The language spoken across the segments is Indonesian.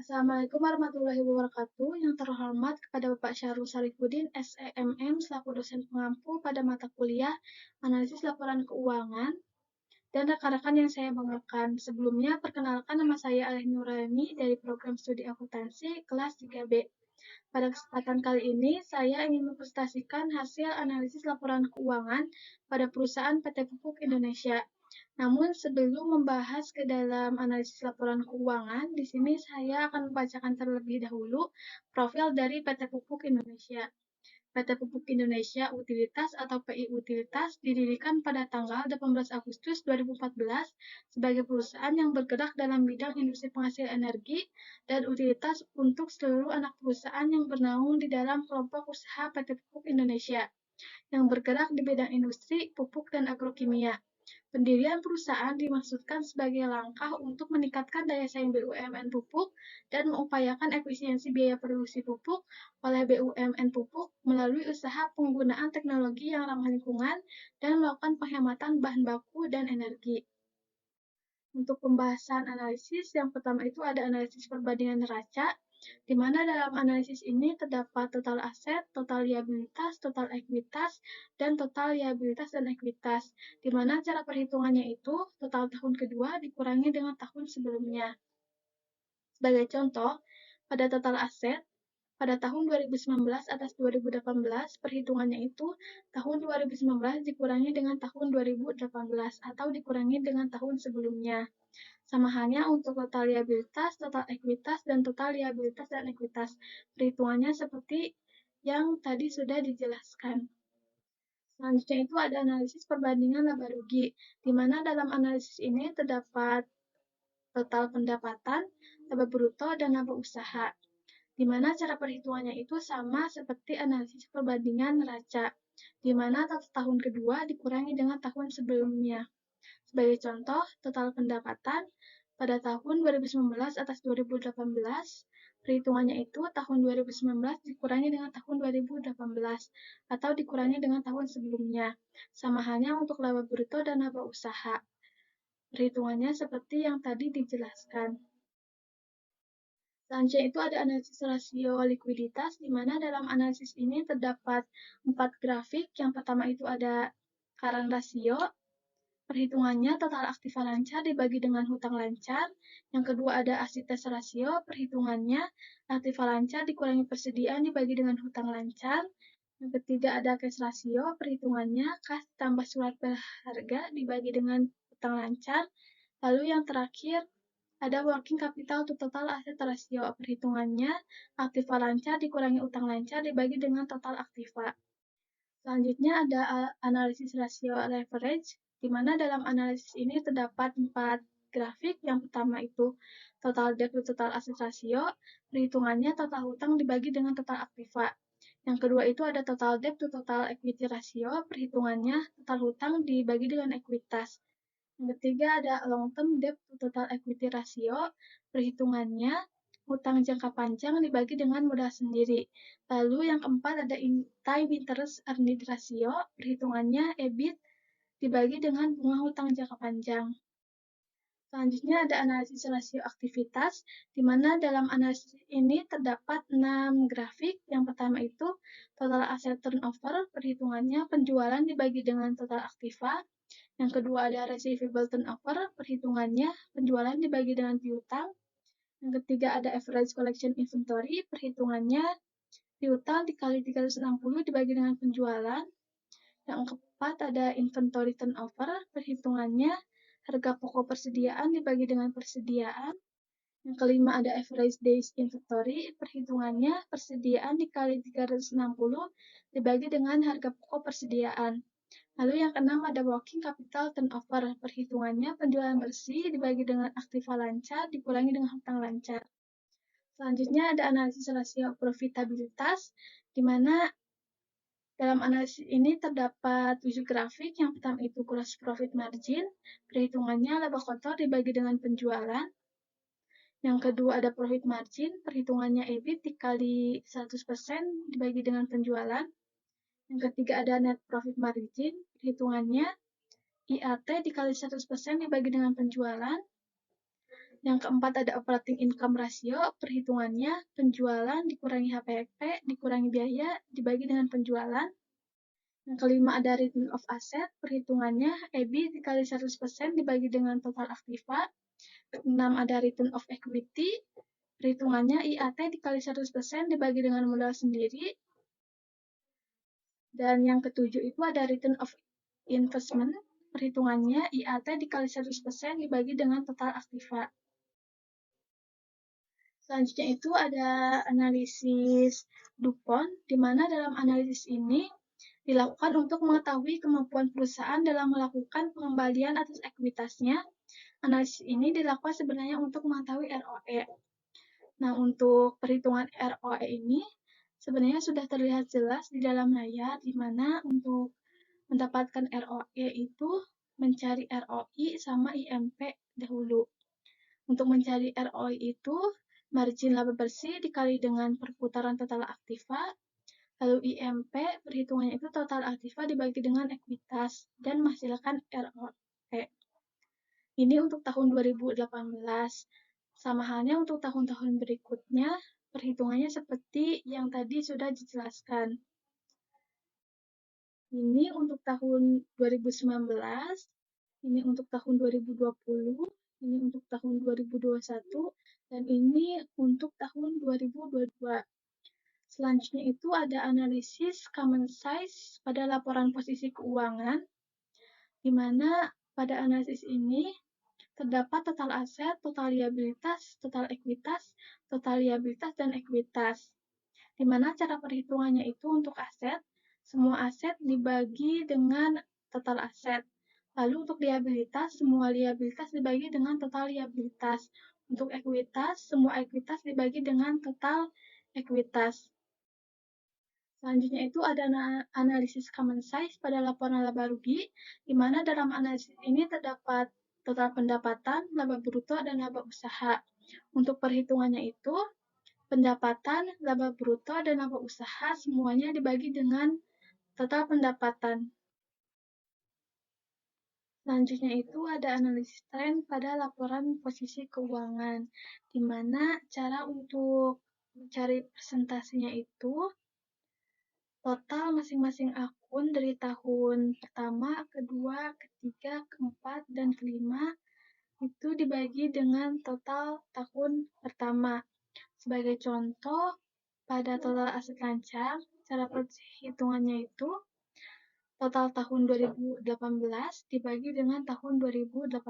Assalamualaikum warahmatullahi wabarakatuh. Yang terhormat kepada Bapak Syahrul Salifuddin, SEMM, selaku dosen pengampu pada mata kuliah Analisis Laporan Keuangan, dan rekan-rekan yang saya banggakan. Sebelumnya, perkenalkan nama saya Alih Nuraini dari program studi akuntansi kelas 3B. Pada kesempatan kali ini, saya ingin mempresentasikan hasil analisis laporan keuangan pada perusahaan PT Pupuk Indonesia. Namun sebelum membahas ke dalam analisis laporan keuangan, di sini saya akan membacakan terlebih dahulu profil dari PT Pupuk Indonesia. PT Pupuk Indonesia Utilitas atau PI Utilitas didirikan pada tanggal 18 Agustus 2014 sebagai perusahaan yang bergerak dalam bidang industri penghasil energi dan utilitas untuk seluruh anak perusahaan yang bernaung di dalam kelompok usaha PT Pupuk Indonesia yang bergerak di bidang industri, pupuk, dan agrokimia. Pendirian perusahaan dimaksudkan sebagai langkah untuk meningkatkan daya saing BUMN pupuk dan mengupayakan efisiensi biaya produksi pupuk oleh BUMN pupuk melalui usaha penggunaan teknologi yang ramah lingkungan dan melakukan penghematan bahan baku dan energi. Untuk pembahasan analisis, yang pertama itu ada analisis perbandingan neraca, di mana dalam analisis ini terdapat total aset, total liabilitas, total ekuitas, dan total liabilitas dan ekuitas, di mana cara perhitungannya itu total tahun kedua dikurangi dengan tahun sebelumnya. Sebagai contoh, pada total aset, pada tahun 2019 atas 2018, perhitungannya itu tahun 2019 dikurangi dengan tahun 2018 atau dikurangi dengan tahun sebelumnya. Sama halnya untuk total liabilitas, total ekuitas, dan total liabilitas dan ekuitas. Perhitungannya seperti yang tadi sudah dijelaskan. Selanjutnya itu ada analisis perbandingan laba rugi, di mana dalam analisis ini terdapat total pendapatan, laba bruto, dan laba usaha, di mana cara perhitungannya itu sama seperti analisis perbandingan neraca, di mana tahun kedua dikurangi dengan tahun sebelumnya. Sebagai contoh, total pendapatan pada tahun 2019 atas 2018, perhitungannya itu tahun 2019 dikurangi dengan tahun 2018 atau dikurangi dengan tahun sebelumnya. Sama halnya untuk laba bruto dan laba usaha. Perhitungannya seperti yang tadi dijelaskan. Selanjutnya itu ada analisis rasio likuiditas, di mana dalam analisis ini terdapat 4 grafik. Yang pertama itu ada current rasio, perhitungannya total aktiva lancar dibagi dengan hutang lancar. Yang kedua ada asites rasio, perhitungannya aktiva lancar dikurangi persediaan dibagi dengan hutang lancar. Yang ketiga ada cash rasio, perhitungannya kas tambah surat berharga dibagi dengan hutang lancar. Lalu yang terakhir ada working capital to total asset rasio, perhitungannya aktiva lancar dikurangi utang lancar dibagi dengan total aktiva. Selanjutnya ada analisis rasio leverage, di mana dalam analisis ini terdapat 4 grafik. Yang pertama itu total debt to total asset rasio, perhitungannya total hutang dibagi dengan total aktiva. Yang kedua itu ada total debt to total equity ratio, perhitungannya total hutang dibagi dengan ekuitas. Yang ketiga ada long term debt to total equity ratio, perhitungannya hutang jangka panjang dibagi dengan modal sendiri. Lalu yang keempat ada time interest earned ratio, perhitungannya EBIT dibagi dengan bunga hutang jangka panjang. Selanjutnya ada analisis rasio aktivitas, di mana dalam analisis ini terdapat 6 grafik. Yang pertama itu total asset turnover, perhitungannya penjualan dibagi dengan total aktiva. Yang kedua ada receivable turnover, perhitungannya penjualan dibagi dengan piutang. Yang ketiga ada average collection inventory, perhitungannya piutang dikali 360 dibagi dengan penjualan. Yang keempat ada inventory turnover, perhitungannya harga pokok persediaan dibagi dengan persediaan. Yang kelima ada average days inventory, perhitungannya persediaan dikali 360 dibagi dengan harga pokok persediaan. Lalu yang keenam ada working capital turnover, perhitungannya penjualan bersih dibagi dengan aktiva lancar dikurangi dengan hutang lancar. Selanjutnya ada analisis rasio profitabilitas, di mana dalam analisis ini terdapat 7 grafik. Yang pertama itu gross profit margin, perhitungannya laba kotor dibagi dengan penjualan. Yang kedua ada profit margin, perhitungannya EBIT dikali 100% dibagi dengan penjualan. Yang ketiga ada net profit margin, perhitungannya IAT dikali 100% dibagi dengan penjualan. Yang keempat ada operating income ratio, perhitungannya penjualan dikurangi HPP, dikurangi biaya, dibagi dengan penjualan. Yang kelima ada return of asset, perhitungannya EBI dikali 100% dibagi dengan total aktiva. Keenam ada return of equity, perhitungannya IAT dikali 100% dibagi dengan modal sendiri. Dan yang ketujuh itu ada return of investment, perhitungannya IAT dikali 100% dibagi dengan total aktiva. Selanjutnya itu ada analisis DuPont, di mana dalam analisis ini dilakukan untuk mengetahui kemampuan perusahaan dalam melakukan pengembalian atas ekuitasnya. Analisis ini dilakukan sebenarnya untuk mengetahui ROE. Nah, untuk perhitungan ROE ini sebenarnya sudah terlihat jelas di dalam layar, di mana untuk mendapatkan ROE itu mencari ROI sama IMP dahulu. Untuk mencari ROI itu margin laba bersih dikali dengan perputaran total aktiva, lalu IMP perhitungannya itu total aktiva dibagi dengan ekuitas dan menghasilkan ROE. Ini untuk tahun 2018. Sama halnya untuk tahun-tahun berikutnya, perhitungannya seperti yang tadi sudah dijelaskan. Ini untuk tahun 2019, ini untuk tahun 2020, ini untuk tahun 2021, dan ini untuk tahun 2022. Selanjutnya itu ada analisis common size pada laporan posisi keuangan, di mana pada analisis ini terdapat total aset, total liabilitas, total ekuitas, total liabilitas, dan ekuitas. Di mana cara perhitungannya itu untuk aset, semua aset dibagi dengan total aset. Lalu untuk liabilitas, semua liabilitas dibagi dengan total liabilitas. Untuk ekuitas, semua ekuitas dibagi dengan total ekuitas. Selanjutnya itu ada analisis common size pada laporan laba rugi, di mana dalam analisis ini terdapat total pendapatan, laba bruto, dan laba usaha. Untuk perhitungannya itu, pendapatan, laba bruto, dan laba usaha semuanya dibagi dengan total pendapatan. Selanjutnya itu ada analisis tren pada laporan posisi keuangan, di mana cara untuk mencari presentasinya itu total masing-masing akun dari tahun pertama, kedua, ketiga, keempat, dan kelima itu dibagi dengan total tahun pertama. Sebagai contoh, pada total aset lancar, cara perhitungannya itu total tahun 2018 dibagi dengan tahun 2018.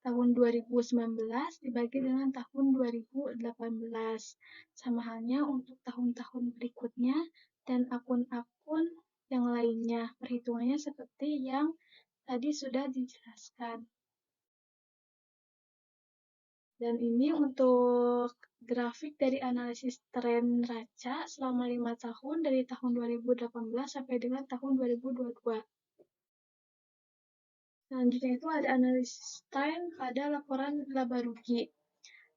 Tahun 2019 dibagi dengan tahun 2018. Sama halnya untuk tahun-tahun berikutnya dan akun-akun yang lainnya. Perhitungannya seperti yang tadi sudah dijelaskan. Dan ini untuk grafik dari analisis tren raca selama 5 tahun dari tahun 2018 sampai dengan tahun 2022. Selanjutnya itu ada analisis tren pada laporan laba rugi,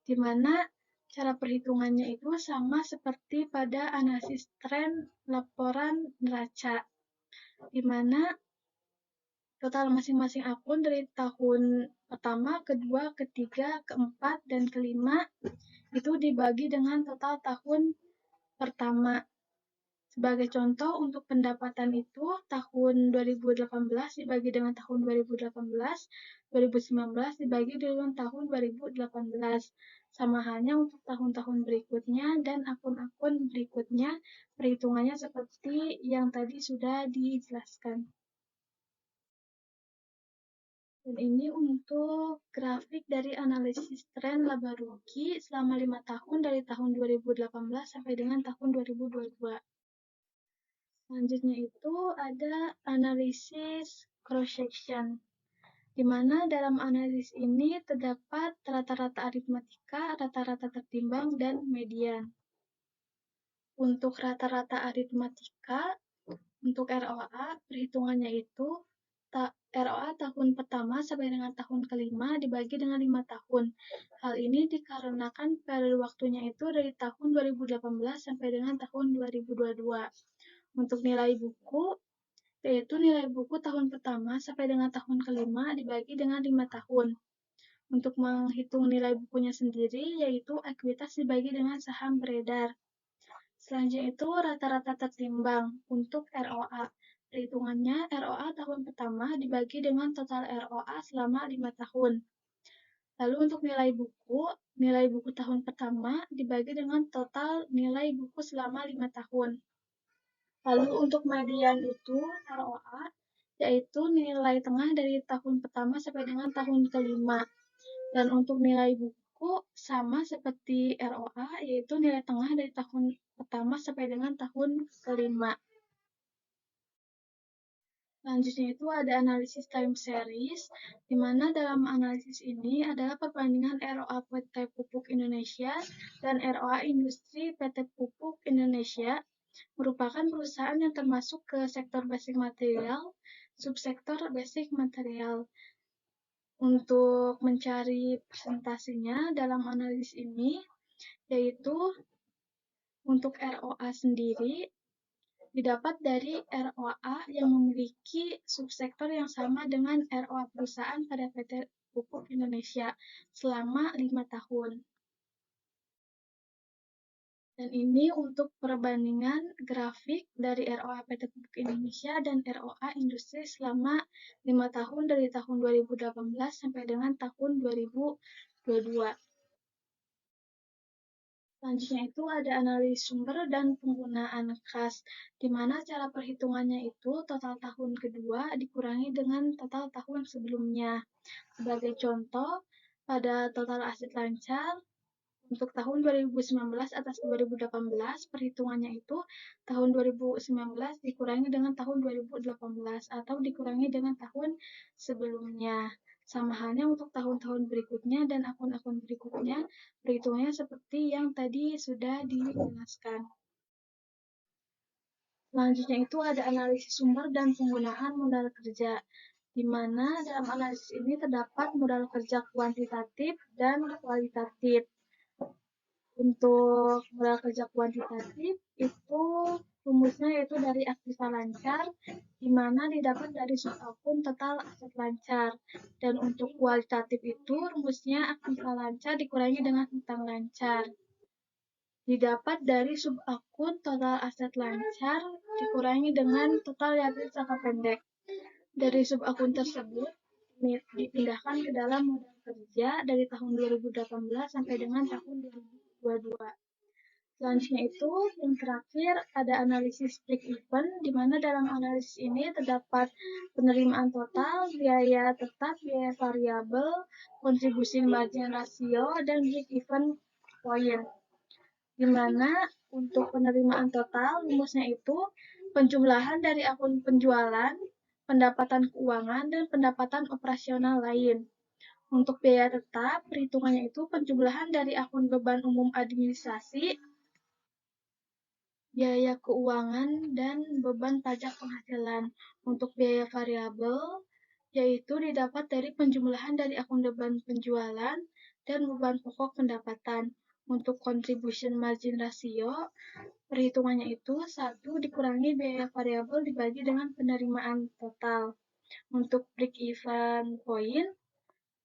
di mana cara perhitungannya itu sama seperti pada analisis tren laporan neraca, di mana total masing-masing akun dari tahun pertama, kedua, ketiga, keempat, dan kelima itu dibagi dengan total tahun pertama. Sebagai contoh, untuk pendapatan itu tahun 2018 dibagi dengan tahun 2018, 2019 dibagi dengan tahun 2018. Sama halnya untuk tahun-tahun berikutnya dan akun-akun berikutnya, perhitungannya seperti yang tadi sudah dijelaskan. Dan ini untuk grafik dari analisis tren laba rugi selama 5 tahun dari tahun 2018 sampai dengan tahun 2022. Selanjutnya itu ada analisis cross-section, di mana dalam analisis ini terdapat rata-rata aritmatika, rata-rata tertimbang, dan median. Untuk rata-rata aritmatika, untuk ROA, perhitungannya itu ROA tahun pertama sampai dengan tahun kelima dibagi dengan 5 tahun. Hal ini dikarenakan periode waktunya itu dari tahun 2018 sampai dengan tahun 2022. Untuk nilai buku, yaitu nilai buku tahun pertama sampai dengan tahun kelima dibagi dengan 5 tahun. Untuk menghitung nilai bukunya sendiri, yaitu ekuitas dibagi dengan saham beredar. Selanjutnya itu rata-rata tertimbang untuk ROA. Perhitungannya, ROA tahun pertama dibagi dengan total ROA selama 5 tahun. Lalu untuk nilai buku tahun pertama dibagi dengan total nilai buku selama 5 tahun. Lalu untuk median itu ROA, yaitu nilai tengah dari tahun pertama sampai dengan tahun kelima. Dan untuk nilai buku sama seperti ROA, yaitu nilai tengah dari tahun pertama sampai dengan tahun kelima. Selanjutnya itu ada analisis time series, di mana dalam analisis ini adalah perbandingan ROA PT Pupuk Indonesia dan ROA Industri PT Pupuk Indonesia, merupakan perusahaan yang termasuk ke sektor basic material, subsektor basic material. Untuk mencari presentasinya dalam analisis ini, yaitu untuk ROA sendiri didapat dari ROA yang memiliki subsektor yang sama dengan ROA perusahaan pada PT Pupuk Indonesia selama 5 tahun. Dan ini untuk perbandingan grafik dari ROA PT Pupuk Indonesia dan ROA Industri selama 5 tahun dari tahun 2018 sampai dengan tahun 2022. Selanjutnya itu ada analisis sumber dan penggunaan kas, di mana cara perhitungannya itu total tahun kedua dikurangi dengan total tahun sebelumnya. Sebagai contoh, pada total aset lancar, untuk tahun 2019 atas 2018, perhitungannya itu tahun 2019 dikurangi dengan tahun 2018 atau dikurangi dengan tahun sebelumnya. Sama halnya untuk tahun-tahun berikutnya dan akun-akun berikutnya, perhitungannya seperti yang tadi sudah dijelaskan. Selanjutnya itu ada analisis sumber dan penggunaan modal kerja, di mana dalam analisis ini terdapat modal kerja kuantitatif dan kualitatif. Untuk modal kerja kuantitatif itu rumusnya yaitu dari aktiva lancar, di mana didapat dari subakun total aset lancar. Dan untuk kualitatif itu rumusnya aktiva lancar dikurangi dengan hutang lancar. Didapat dari subakun total aset lancar dikurangi dengan total liabilitas jangka pendek. Dari subakun tersebut dipindahkan ke dalam modal kerja dari tahun 2018 sampai dengan tahun 2022. Selanjutnya itu yang terakhir ada analisis break even, di mana dalam analisis ini terdapat penerimaan total, biaya tetap, biaya variabel, kontribusi margin rasio, dan break even point. Di mana untuk penerimaan total rumusnya itu penjumlahan dari akun penjualan, pendapatan keuangan, dan pendapatan operasional lain. Untuk biaya tetap, perhitungannya itu penjumlahan dari akun beban umum administrasi, biaya keuangan, dan beban pajak penghasilan. Untuk biaya variabel, yaitu didapat dari penjumlahan dari akun beban penjualan dan beban pokok pendapatan. Untuk contribution margin ratio, perhitungannya itu 1 dikurangi biaya variabel dibagi dengan penerimaan total. Untuk break even point,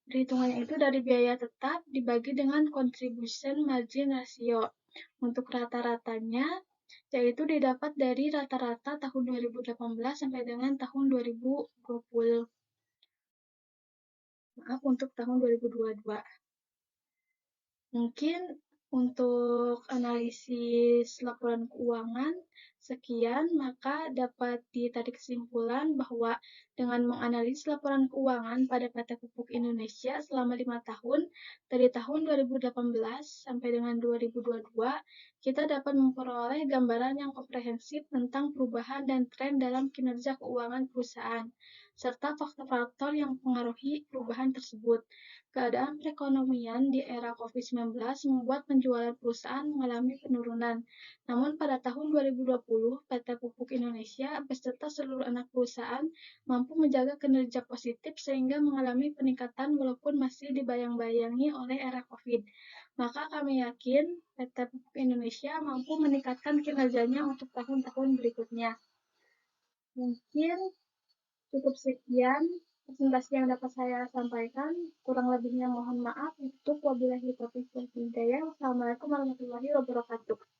perhitungannya itu dari biaya tetap dibagi dengan contribution margin ratio. Untuk rata-ratanya, yaitu didapat dari rata-rata tahun 2018 sampai dengan tahun 2020. Maaf, untuk tahun 2022. Mungkin untuk analisis laporan keuangan sekian, maka dapat ditarik kesimpulan bahwa dengan menganalisis laporan keuangan pada PT Pupuk Indonesia selama 5 tahun, dari tahun 2018 sampai dengan 2022, kita dapat memperoleh gambaran yang komprehensif tentang perubahan dan tren dalam kinerja keuangan perusahaan, serta faktor-faktor yang mempengaruhi perubahan tersebut. Keadaan perekonomian di era COVID-19 membuat penjualan perusahaan mengalami penurunan. Namun pada tahun 2020, PT Pupuk Indonesia beserta seluruh anak perusahaan mampu menjaga kinerja positif sehingga mengalami peningkatan walaupun masih dibayang-bayangi oleh era COVID. Maka kami yakin PT Pupuk Indonesia mampu meningkatkan kinerjanya untuk tahun-tahun berikutnya. Mungkin cukup sekian presentasi yang dapat saya sampaikan. Kurang lebihnya mohon maaf. Wabillahi taufiq wal hidayah. Wassalamualaikum warahmatullahi wabarakatuh.